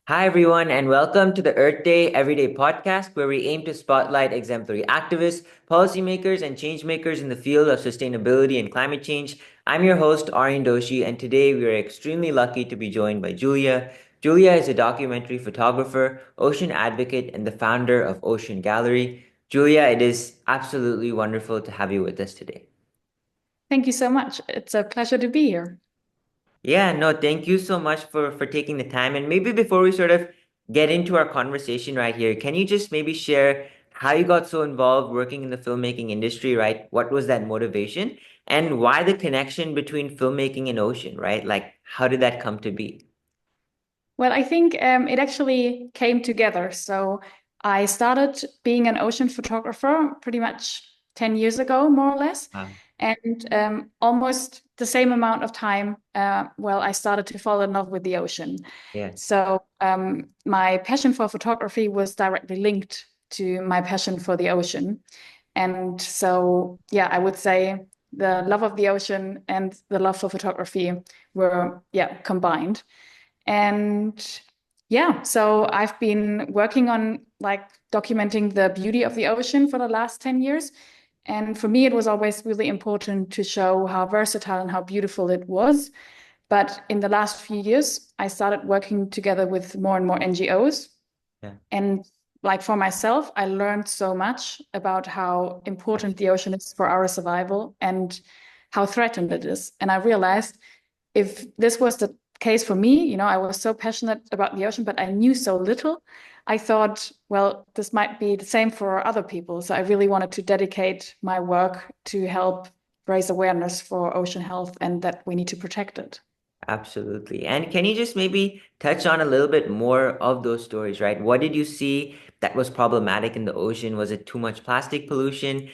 Hi, everyone, and welcome to the Earth Day Everyday podcast, where we aim to spotlight exemplary activists, policymakers, and changemakers in the field of sustainability and climate change. I'm your host, Aryan Doshi, and today we are extremely lucky to be joined by Julia. Julia is a documentary photographer, ocean advocate, and the founder of Ocean Gallery. Julia, it is absolutely wonderful to have you with us today. Thank you so much. It's a pleasure to be here. Yeah, no, thank you so much for taking the time. And maybe before we sort of get into our conversation right here, can you just maybe share how you got so involved working in the filmmaking industry, right? What was that motivation? And why the connection between filmmaking and ocean, right? Like, how did that come to be? Well, I think it actually came together. So I started being an ocean photographer pretty much 10 years ago, more or less. Wow. And almost the same amount of time, I started to fall in love with the ocean. Yeah, So my passion for photography was directly linked to my passion for the ocean. And so, yeah, I would say the love of the ocean and the love for photography were, yeah, combined. And yeah, so I've been working on like documenting the beauty of the ocean for the last 10 years. And for me, it was always really important to show how versatile and how beautiful it was. But in the last few years, I started working together with more and more NGOs. yeah, And like for myself, I learned so much about how important the ocean is for our survival and how threatened it is. And I realized if this was the case for me, I was so passionate about the ocean, but I knew so little. I thought, well, this might be the same for other people. So I really wanted to dedicate my work to help raise awareness for ocean health and that we need to protect it. absolutely. And can you just maybe touch on a little bit more of those stories, right? What did you see that was problematic in the ocean? Was it too much plastic pollution?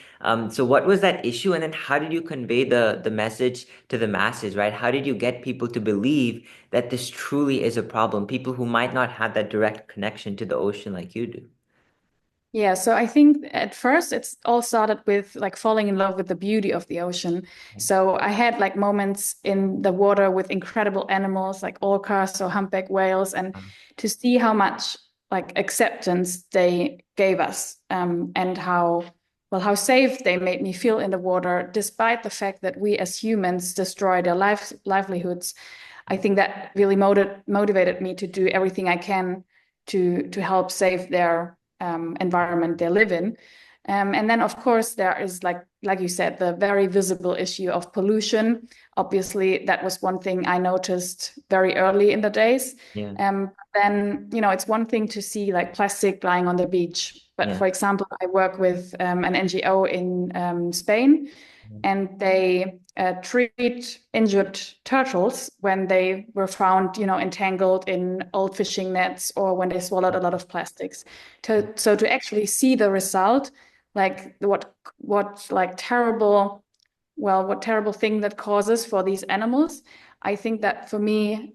So what was that issue? And then how did you convey the message to the masses, right? How did you get people to believe that this truly is a problem? People who might not have that direct connection to the ocean like you do. Yeah, so I think at first it's all started with like falling in love with the beauty of the ocean. So I had like moments in the water with incredible animals like orcas or humpback whales, and to see how much like acceptance they gave us, and how safe they made me feel in the water, despite the fact that we as humans destroy their livelihoods. I think that really motivated me to do everything I can to help save their environment they live in. And then, of course, there is like you said, the very visible issue of pollution. Obviously, that was one thing I noticed very early in the days. Yeah, Then, it's one thing to see like plastic lying on the beach. But yeah. for example, I work with an NGO in Spain, and they treat injured turtles when they were found, entangled in old fishing nets or when they swallowed a lot of plastics. So to actually see the result, like what like terrible, what terrible thing that causes for these animals. I think that for me,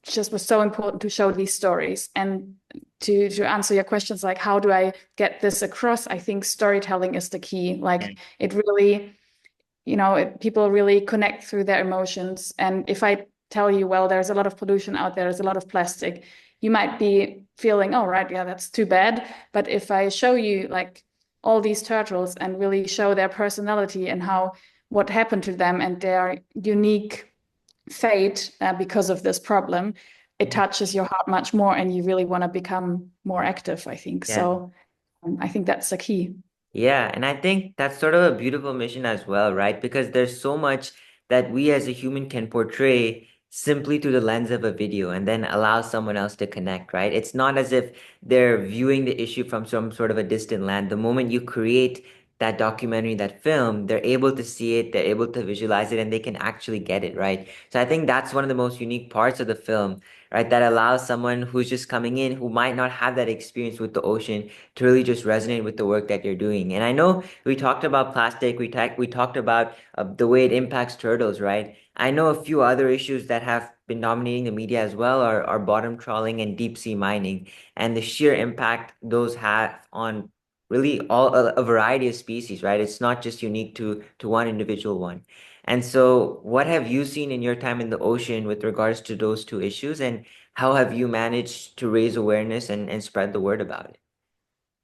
just was so important to show these stories and to answer your questions like how do I get this across? I think storytelling is the key. Yeah. Like it really people really connect through their emotions. And if I tell you, well, there's a lot of pollution out there, there's a lot of plastic, you might be feeling, oh, right, yeah, that's too bad. But if I show you like all these turtles and really show their personality and how what happened to them and their unique fate because of this problem, it touches your heart much more and you really want to become more active, I think. Yeah. So I think that's the key. Yeah, and I think that's sort of a beautiful mission as well, right? Because there's so much that we as a human can portray simply through the lens of a video and then allow someone else to connect, right? It's not as if they're viewing the issue from some sort of a distant land. The moment you create that documentary, that film, they're able to see it, they're able to visualize it, and they can actually get it, right? So I think that's one of the most unique parts of the film, right? That allows someone who's just coming in who might not have that experience with the ocean to really just resonate with the work that you're doing. And I know we talked about plastic, we talked about the way it impacts turtles, right? I know a few other issues that have been dominating the media as well are bottom trawling and deep sea mining, and the sheer impact those have on really all a variety of species, right? It's not just unique to one individual one. And so, what have you seen in your time in the ocean with regards to those two issues, and how have you managed to raise awareness and spread the word about it?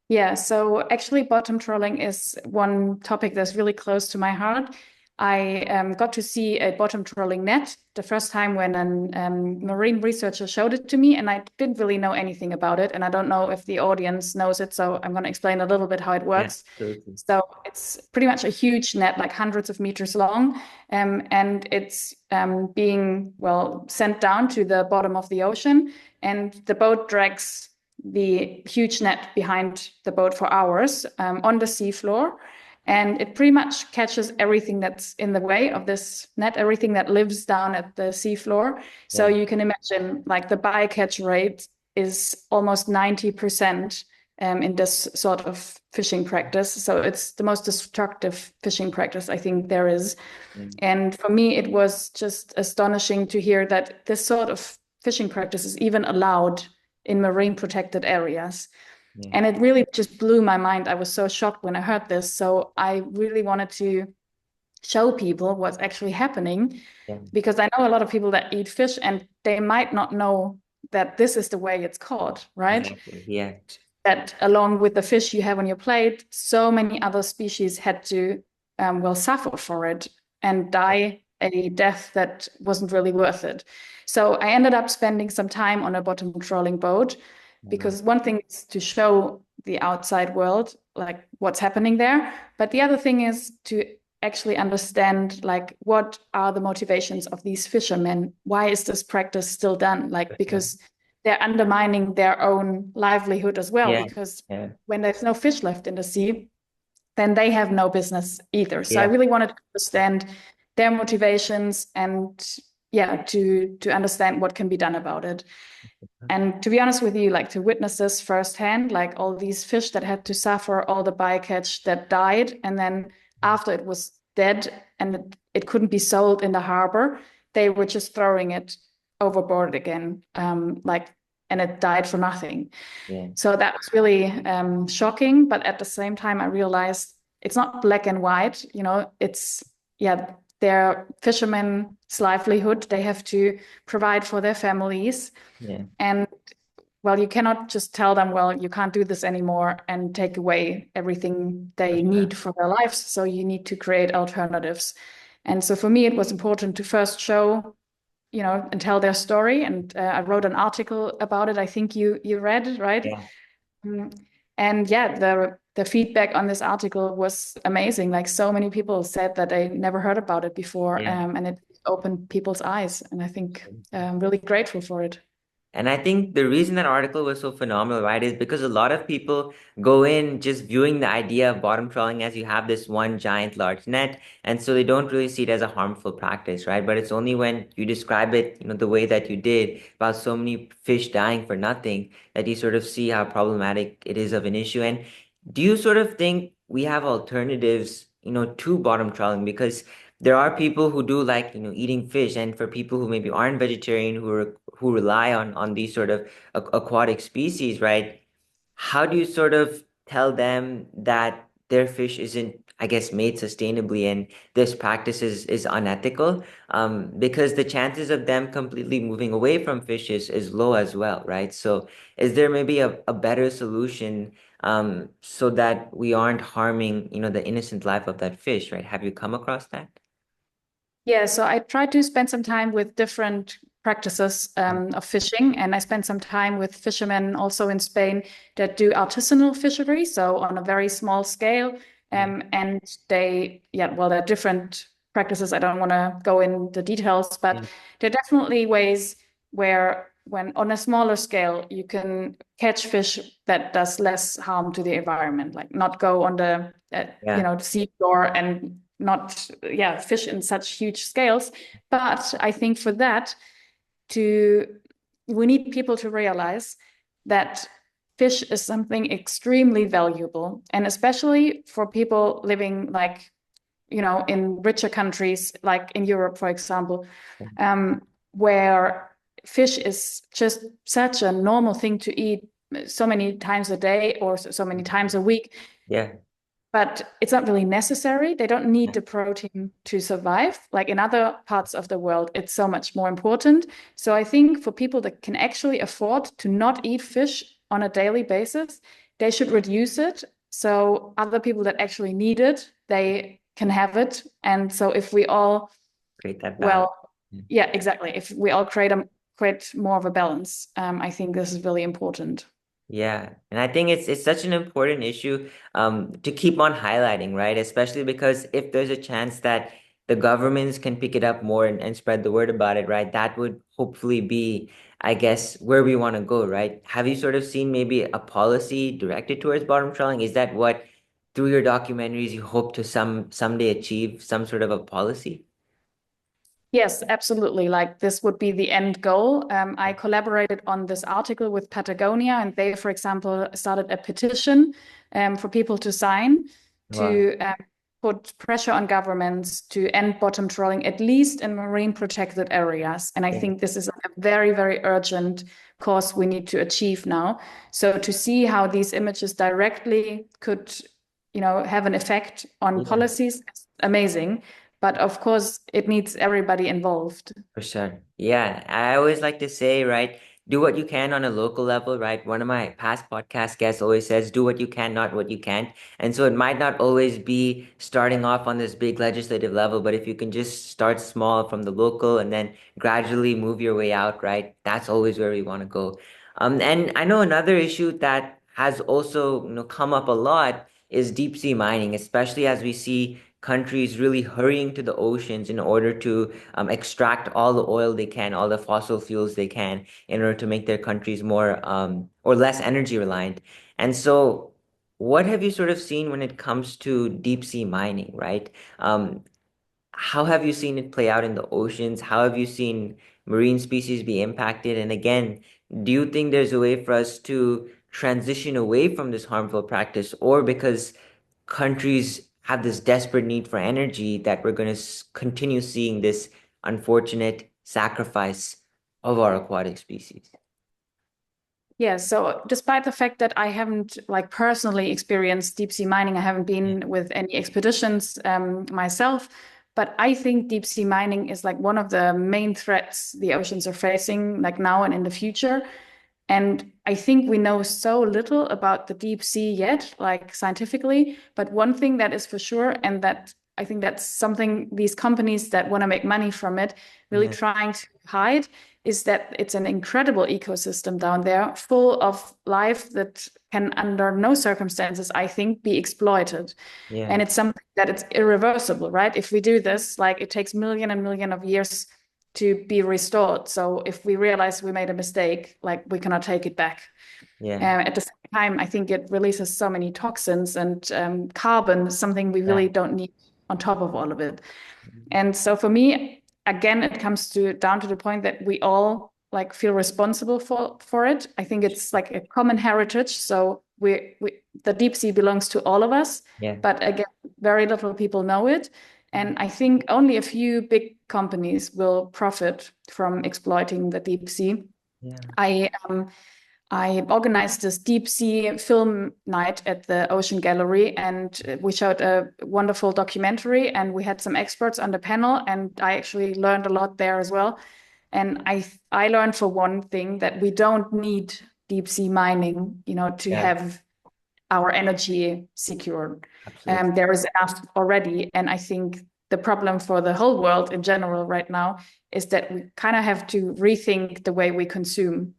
Yeah, so actually, bottom trawling is one topic that's really close to my heart. I got to see a bottom trawling net the first time when a marine researcher showed it to me, and I didn't really know anything about it. And I don't know if the audience knows it, so I'm going to explain a little bit how it Yeah, works. absolutely. So it's pretty much a huge net, like hundreds of meters long, and it's being, well, sent down to the bottom of the ocean, and the boat drags the huge net behind the boat for hours on the seafloor. And it pretty much catches everything that's in the way of this net, everything that lives down at the seafloor. So Yeah, you can imagine like the bycatch rate is almost 90% in this sort of fishing practice. So it's the most destructive fishing practice I think there is. yeah, And for me, it was just astonishing to hear that this sort of fishing practice is even allowed in marine protected areas. yeah, And it really just blew my mind. I was so shocked when I heard this. So I really wanted to show people what's actually happening yeah, because I know a lot of people that eat fish and they might not know that this is the way it's caught, right? exactly. Yeah, That along with the fish you have on your plate, so many other species had to, well, suffer for it and die a death that wasn't really worth it. So I ended up spending some time on a bottom trawling boat wow. because one thing is to show the outside world like what's happening there, but the other thing is to actually understand like what are the motivations of these fishermen? Why is this practice still done? Like because they're undermining their own livelihood as well, Yeah, because yeah, when there's no fish left in the sea, then they have no business either. So I yeah, really wanted to understand their motivations and yeah, to understand what can be done about it. And to be honest with you, like to witness this firsthand, like all these fish that had to suffer, all the bycatch that died, and then after it was dead and it couldn't be sold in the harbor, they were just throwing it overboard again, like, and it died for nothing. yeah, So that was really shocking. But at the same time, I realized it's not black and white. You know, it's, yeah, their fishermen's livelihood. They have to provide for their families. yeah, And well, you cannot just tell them, well, you can't do this anymore and take away everything for they sure. need for their lives. So you need to create alternatives. And so for me, it was important to first show, you know, and tell their story. And I wrote an article about it. I think you read it, right? Yeah, Mm. And yeah, the feedback on this article was amazing. Like so many people said that they never heard about it before, yeah. and it opened people's eyes. And I think I'm really grateful for it. And I think the reason that article was so phenomenal, right, is because a lot of people go in just viewing the idea of bottom trawling as you have this one giant large net, and so they don't really see it as a harmful practice, right? But it's only when you describe it, the way that you did about so many fish dying for nothing that you sort of see how problematic it is of an issue. And do you sort of think we have alternatives, to bottom trawling? Because there are people who do like, eating fish, and for people who maybe aren't vegetarian, who rely on these sort of aquatic species, right? How do you sort of tell them that their fish isn't, I guess, made sustainably and this practice is unethical? Because the chances of them completely moving away from fish is low as well, right? So is there maybe a better solution so that we aren't harming, the innocent life of that fish, right? Have you come across that? Yeah, so I tried to spend some time with different practices of fishing, and I spent some time with fishermen also in Spain that do artisanal fishery, so on a very small scale. Yeah, And they, yeah, well, there are different practices. I don't want to go in the details, but yeah, there are definitely ways where, when on a smaller scale, you can catch fish that does less harm to the environment, like not go on the, yeah, the seafloor and not yeah fish in such huge scales. But I think for that to we need people to realize that fish is something extremely valuable, and especially for people living like in richer countries like in Europe, for example, where fish is just such a normal thing to eat so many times a day or so many times a week. Yeah. but it's not really necessary. They don't need Yeah. the protein to survive. Like in other parts of the world, it's so much more important. So I think for people that can actually afford to not eat fish on a daily basis, they should reduce it. So other people that actually need it, they can have it. And so if we all, Create that balance. well, yeah, exactly. If we all create more of a balance, I think this is really important. Yeah, and I think it's such an important issue to keep on highlighting, right? Especially because if there's a chance that the governments can pick it up more and spread the word about it, right? That would hopefully be, I guess, where we want to go, right? Have you sort of seen maybe a policy directed towards bottom trawling? Is that what through your documentaries you hope to someday achieve some sort of a policy? Yes, absolutely. Like this would be the end goal. I collaborated on this article with Patagonia, and they, for example, started a petition for people to sign Wow. to put pressure on governments to end bottom trawling, at least in marine protected areas. And I Yeah. think this is a very, very urgent cause we need to achieve now. So to see how these images directly could, have an effect on Yeah. policies, is amazing. But of course, it needs everybody involved. For sure. Yeah, I always like to say, right, do what you can on a local level, right? One of my past podcast guests always says, do what you can, not what you can't. And so it might not always be starting off on this big legislative level, but if you can just start small from the local and then gradually move your way out, right? That's always where we want to go. And I know another issue that has also, come up a lot is deep sea mining, especially as we see countries really hurrying to the oceans in order to extract all the oil they can, all the fossil fuels they can, in order to make their countries more or less energy reliant. And so, what have you sort of seen when it comes to deep sea mining, right? How have you seen it play out in the oceans? How have you seen marine species be impacted? And again, do you think there's a way for us to transition away from this harmful practice, or because countries have this desperate need for energy that we're going to continue seeing this unfortunate sacrifice of our aquatic species? Yeah, so despite the fact that I haven't like personally experienced deep sea mining, I haven't Yeah. been with any expeditions myself, but I think deep sea mining is like one of the main threats the oceans are facing, like now and in the future. And I think we know so little about the deep sea yet, like scientifically. But one thing that is for sure, and that I think that's something these companies that want to make money from it really Yeah. trying to hide, is that it's an incredible ecosystem down there, full of life that can, under no circumstances, I think, be exploited. Yeah. And it's something that it's irreversible, right? If we do this, like it takes million and million of years to be restored. So if we realize we made a mistake, like we cannot take it back. Yeah. At the same time, I think it releases so many toxins and carbon, something we Yeah. really don't need on top of all of it. And so for me, again, it comes to down to the point that we all like feel responsible for it. I think it's like a common heritage. So we the deep sea belongs to all of us, Yeah. but again, very little people know it. And I think only a few big companies will profit from exploiting the deep sea. Yeah. I I organized this deep sea film night at the Ocean Gallery, and we showed a wonderful documentary, and we had some experts on the panel, and I actually learned a lot there as well. And I learned for one thing that we don't need deep sea mining, to Yeah. have our energy secured. Absolutely. There is enough already, and I think the problem for the whole world in general right now is that we kind of have to rethink the way we consume.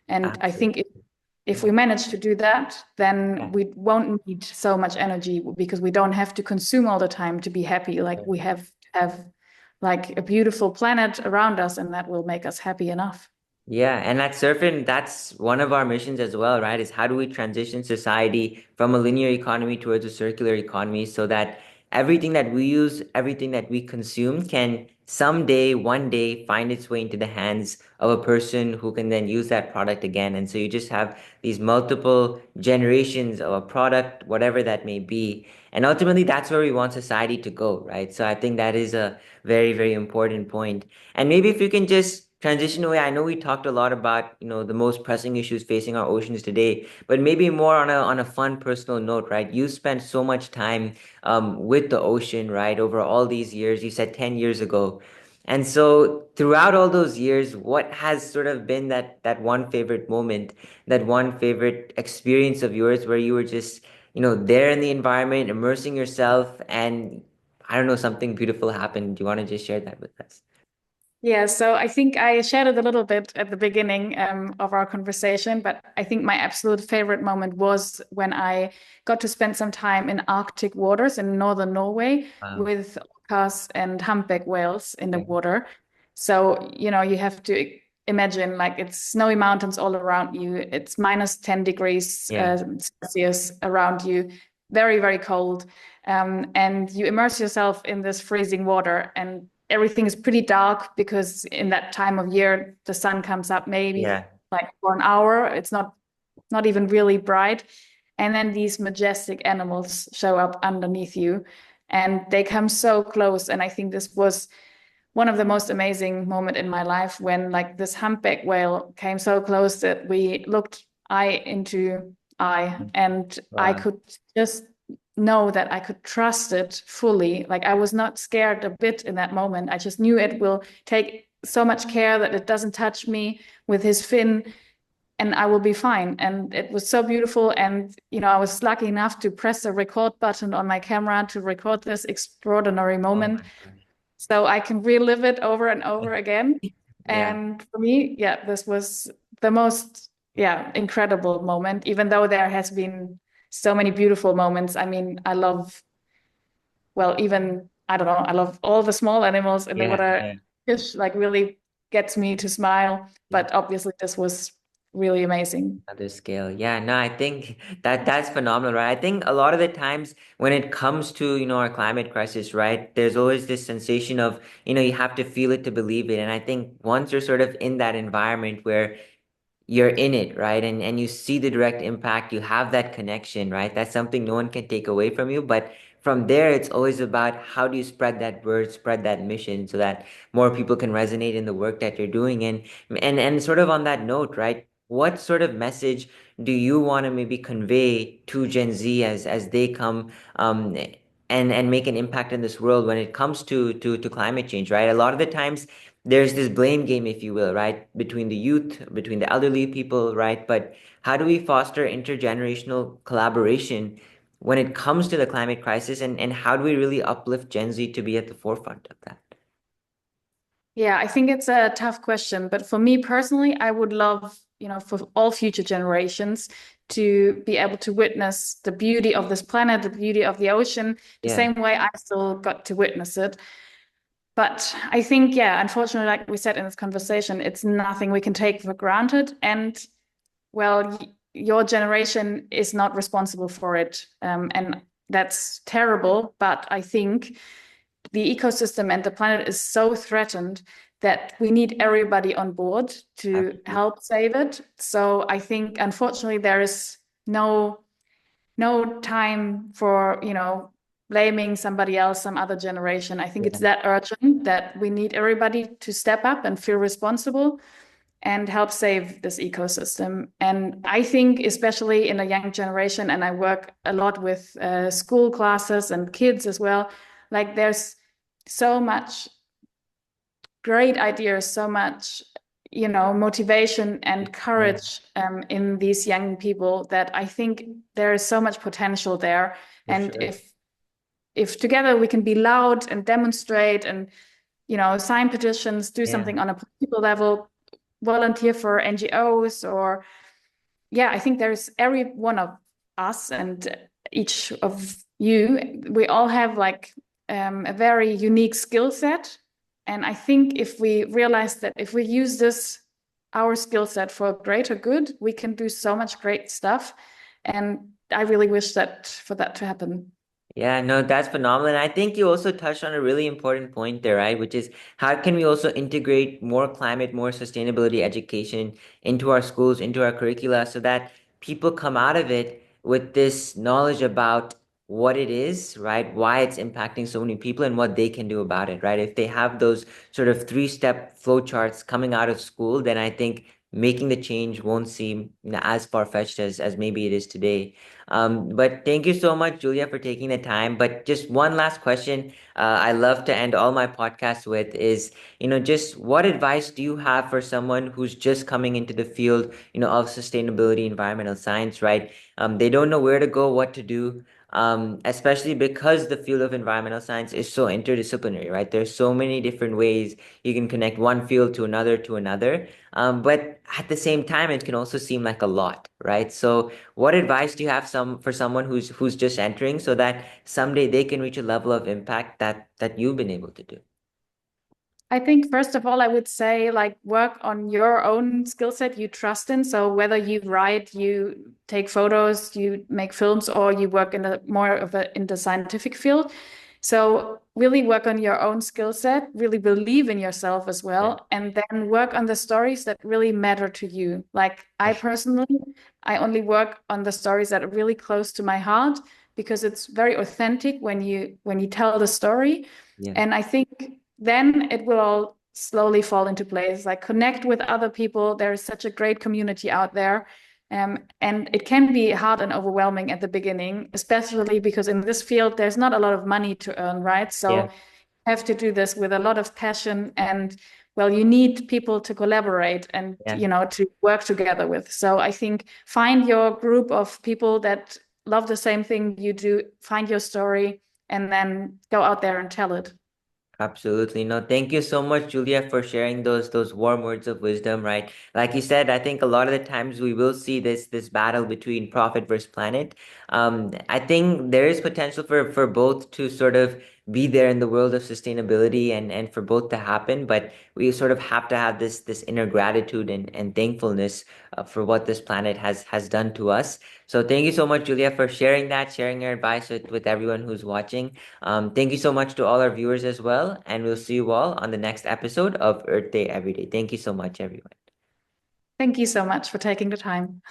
And I think Absolutely. if we manage to do that, then Yeah. we won't need so much energy because we don't have to consume all the time to be happy. Like we have to have like a beautiful planet around us, and that will make us happy enough. Yeah, and at CirFin, that's one of our missions as well, right? Is how do we transition society from a linear economy towards a circular economy so that everything that we use, everything that we consume can someday, one day, find its way into the hands of a person who can then use that product again. And so you just have these multiple generations of a product, whatever that may be. And ultimately, that's where we want society to go, right? So I think that is a very, very important point. And maybe if you can just transition away, I know we talked a lot about, the most pressing issues facing our oceans today, but maybe more on a fun personal note, right? You spent so much time with the ocean, right? Over all these years, you said 10 years ago. And so throughout all those years, what has sort of been that one favorite moment, that one favorite experience of yours where you were just, there in the environment, immersing yourself, and I don't know, something beautiful happened. Do you want to just share that with us? Yeah, so I think I shared it a little bit at the beginning of our conversation, but I think my absolute favorite moment was when I got to spend some time in Arctic waters in northern Norway Wow. with orcas and humpback whales in the Okay. water. So, you have to imagine like it's snowy mountains all around you. It's minus 10 degrees Yeah. Celsius around you, very, very cold. And you immerse yourself in this freezing water, and everything is pretty dark because in that time of year the sun comes up maybe Yeah. like for an hour. It's not even really bright, and then these majestic animals show up underneath you, and they come so close. And I think this was one of the most amazing moment in my life when like this humpback whale came so close that we looked eye into eye, and I Wow. could just know that I could trust it fully. Like I was not scared a bit in that moment. I just knew it will take so much care that it doesn't touch me with his fin, and I will be fine. And it was so beautiful. And, I was lucky enough to press the record button on my camera to record this extraordinary Oh moment my gosh. so I can relive it over and over again. Yeah. And for me, yeah, this was the most, yeah, incredible moment, even though there has been so many beautiful moments. I mean, I love, well, even, I don't know, I love all the small animals in the Yeah. water. Yeah. Fish like really gets me to smile, Yeah. but obviously this was really amazing. Other scale. Yeah, no, I think that's phenomenal, right? I think a lot of the times when it comes to, our climate crisis, right, there's always this sensation of, you have to feel it to believe it. And I think once you're sort of in that environment where you're in it, right? And you see the direct impact, you have that connection, right? That's something no one can take away from you. But from there, it's always about how do you spread that word, spread that mission so that more people can resonate in the work that you're doing. And sort of on that note, right? What sort of message do you want to maybe convey to Gen Z as they come and make an impact in this world when it comes to climate change, right? A lot of the times there's this blame game, if you will, right, between the youth, between the elderly people, right? But how do we foster intergenerational collaboration when it comes to the climate crisis, and how do we really uplift Gen Z to be at the forefront of that? Yeah, I think it's a tough question, but for me personally, I would love, for all future generations to be able to witness the beauty of this planet, the beauty of the ocean, the Yeah, same way I still got to witness it. But I think, yeah, unfortunately, like we said in this conversation, it's nothing we can take for granted. And well, your generation is not responsible for it. And that's terrible. But I think the ecosystem and the planet is so threatened that we need everybody on board to absolutely. help save it. So I think, unfortunately, there is no time for, blaming somebody else, some other generation. I think it's Yeah, that urgent that we need everybody to step up and feel responsible and help save this ecosystem. And I think, especially in a young generation, and I work a lot with school classes and kids as well, like there's so much great ideas, so much, motivation and yeah, courage in these young people that I think there is so much potential there. for And sure. if together we can be loud and demonstrate and, sign petitions, do Yeah. something on a political level, volunteer for NGOs, or yeah, I think there's every one of us and each of you, we all have like a very unique skill set. And I think if we realize that if we use this, our skill set for greater good, we can do so much great stuff. And I really wish that for that to happen. Yeah, no, that's phenomenal. And I think you also touched on a really important point there, right? Which is how can we also integrate more climate, more sustainability education into our schools, into our curricula, so that people come out of it with this knowledge about what it is, right? Why it's impacting so many people and what they can do about it, right? If they have those sort of three-step flow charts coming out of school, then I think making the change won't seem, as far-fetched as maybe it is today. But thank you so much, Julia, for taking the time. But just one last question, I love to end all my podcasts with is, just what advice do you have for someone who's just coming into the field, of sustainability, environmental science, right? They don't know where to go, what to do, especially because the field of environmental science is so interdisciplinary, right? There's so many different ways you can connect one field to another to another. But at the same time, it can also seem like a lot, right? So, what advice do you have for someone who's just entering so that someday they can reach a level of impact that you've been able to do? I think first of all, I would say like work on your own skill set you trust in. So whether you write, you take photos, you make films, or you work in a more of a in the scientific field. So really work on your own skill set, really believe in yourself as Yeah, well, and then work on the stories that really matter to you. Like for I sure. personally, I only work on the stories that are really close to my heart because it's very authentic when you tell the story. Yeah, And I think then it will all slowly fall into place. Like connect with other people. There is such a great community out there. And it can be hard and overwhelming at the beginning, especially because in this field, there's not a lot of money to earn, right? So yeah, you have to do this with a lot of passion and well, you need people to collaborate and yeah. to work together with. So I think find your group of people that love the same thing you do, find your story, and then go out there and tell it. Absolutely. No, thank you so much, Julia, for sharing those warm words of wisdom, right? Like you said, I think a lot of the times we will see this battle between profit versus planet. I think there is potential for both to sort of be there in the world of sustainability and for both to happen, but we sort of have to have this inner gratitude and thankfulness for what this planet has done to us. So thank you so much, Julia, for sharing that, sharing your advice with everyone who's watching. Thank you so much to all our viewers as well, and we'll see you all on the next episode of Earth Day Every Day. Thank you so much, everyone. Thank you so much for taking the time.